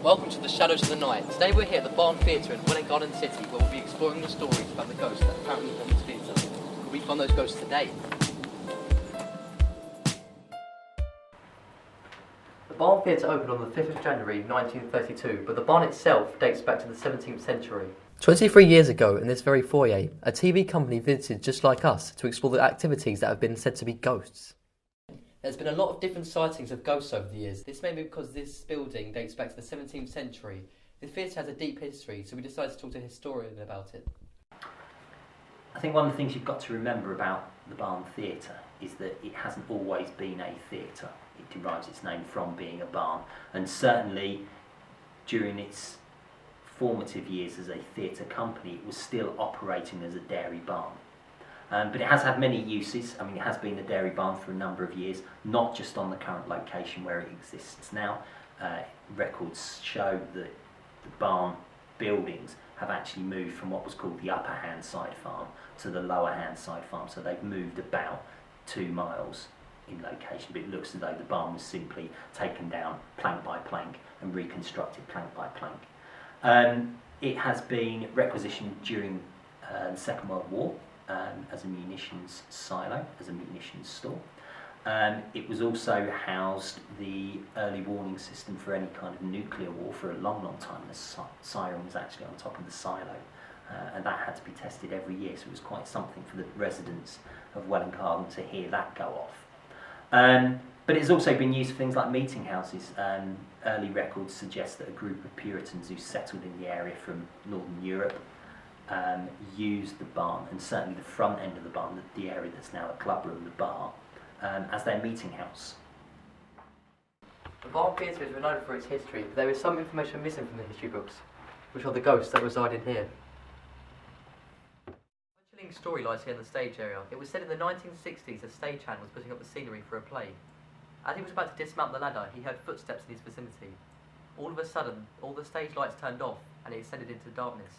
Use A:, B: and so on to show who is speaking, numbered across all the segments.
A: Welcome to the Shadows of the Night. Today we're here at the Barn Theatre in Welwyn Garden City, where we'll be exploring the stories about the ghosts that apparently haunt the theatre. Will we find those ghosts today? The Barn Theatre opened on the 5th of January 1932, but the barn itself dates back to the 17th century. 23 years ago, in this very foyer, a TV company visited just like us to explore the activities that have been said to be ghosts. There's been a lot of different sightings of ghosts over the years. This may be because this building dates back to the 17th century. The theatre has a deep history, so we decided to talk to a historian about it.
B: I think one of the things you've got to remember about the Barn Theatre is that it hasn't always been a theatre. It derives its name from being a barn, and certainly during its formative years as a theatre company, it was still operating as a dairy barn. But it has had many uses. I mean, it has been a dairy barn for a number of years, not just on the current location where it exists now. Records show that the barn buildings have actually moved from what was called the upper Handside farm to the lower Handside farm, so they've moved about 2 miles in location, but it looks as though the barn was simply taken down plank by plank and reconstructed plank by plank. It has been requisitioned during the Second World War as a munitions silo, as a munitions store. It was also housed the early warning system for any kind of nuclear war for a long, long time. The siren was actually on top of the silo, and that had to be tested every year, so it was quite something for the residents of Welwyn Garden to hear that go off. But it's also been used for things like meeting houses. Early records suggest that a group of Puritans who settled in the area from Northern Europe used the barn, and certainly the front end of the barn, the area that's now a club room, the bar, as their meeting house.
A: The Barn Theatre is renowned for its history, but there is some information missing from the history books, which are the ghosts that reside in here. A chilling story lies here in the stage area. It was said in the 1960s a stagehand was putting up the scenery for a play. As he was about to dismount the ladder, he heard footsteps in his vicinity. All of a sudden, all the stage lights turned off, and he descended into darkness.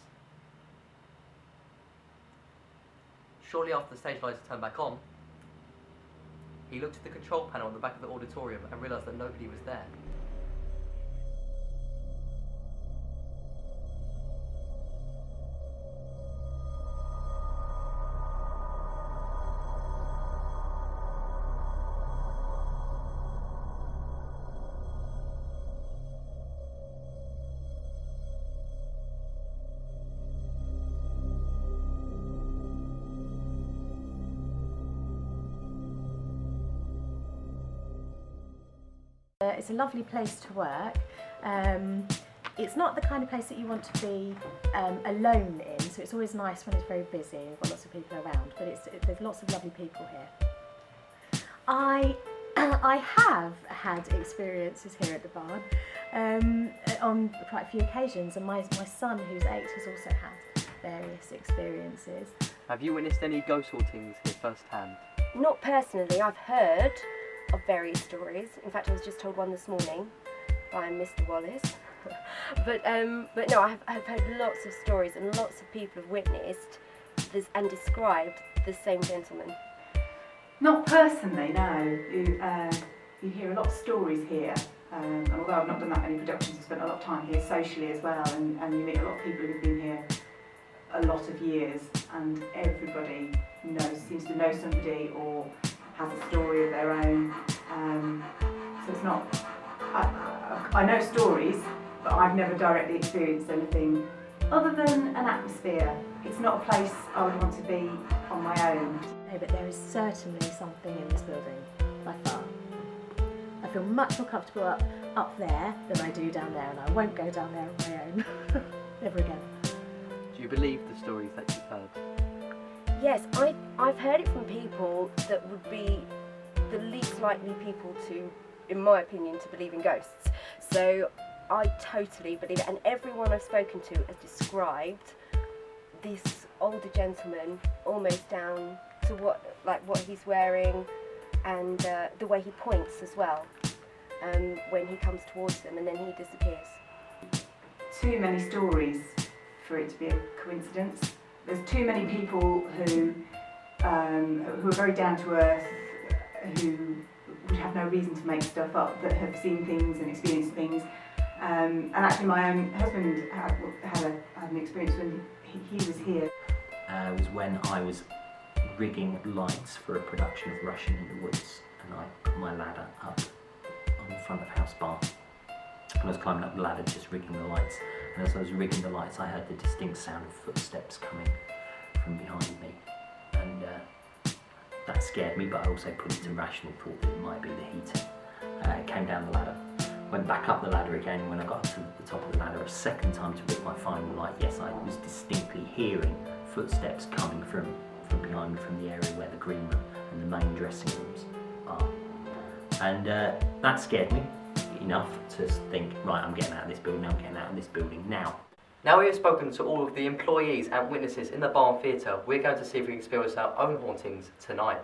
A: Shortly after the stage lights turned back on, he looked at the control panel on the back of the auditorium and realised that nobody was there.
C: It's a lovely place to work. It's not the kind of place that you want to be alone in, so it's always nice when it's very busy and you've got lots of people around, but there's lots of lovely people here. I have had experiences here at the barn on quite a few occasions, and my son, who's 8, has also had various experiences.
A: Have you witnessed any ghost hauntings here firsthand?
D: Not personally. I've heard of various stories. In fact, I was just told one this morning by Mr. Wallace. but no, I've heard lots of stories, and lots of people have witnessed this and described the same gentleman.
E: Not personally, no. You hear a lot of stories here, and although I've not done that many productions, I've spent a lot of time here socially as well, and you meet a lot of people who've been here a lot of years, and everybody seems to know somebody or has a story of their own. So it's not. I know stories, but I've never directly experienced anything other than an atmosphere. It's not a place I would want to be on my own.
C: No, but there is certainly something in this building, by far. I feel much more comfortable up there than I do down there, and I won't go down there on my own. Never again.
A: Do you believe the stories that you've heard?
D: Yes, I've heard it from people that would be the least likely people to, in my opinion, to believe in ghosts. So I totally believe it, and everyone I've spoken to has described this older gentleman almost down to what he's wearing, and the way he points as well when he comes towards them, and then he disappears.
E: Too many stories for it to be a coincidence. There's too many people who are very down to earth, who would have no reason to make stuff up, that have seen things and experienced things, And actually my own husband had an experience when he was here.
B: It was when I was rigging lights for a production of Russian in the Woods, and I put my ladder up on the front of house bar. And I was climbing up the ladder just rigging the lights, and as I was rigging the lights I heard the distinct sound of footsteps coming from behind me, and that scared me, but I also put it to rational thought that it might be the heating. Came down the ladder, went back up the ladder again, and when I got to the top of the ladder a second time to rig my final light, yes, I was distinctly hearing footsteps coming from behind me, from the area where the green room and the main dressing rooms are. And that scared me enough to think, right, I'm getting out of this building now.
A: Now we have spoken to all of the employees and witnesses in the Barn Theatre, we're going to see if we can experience our own hauntings tonight.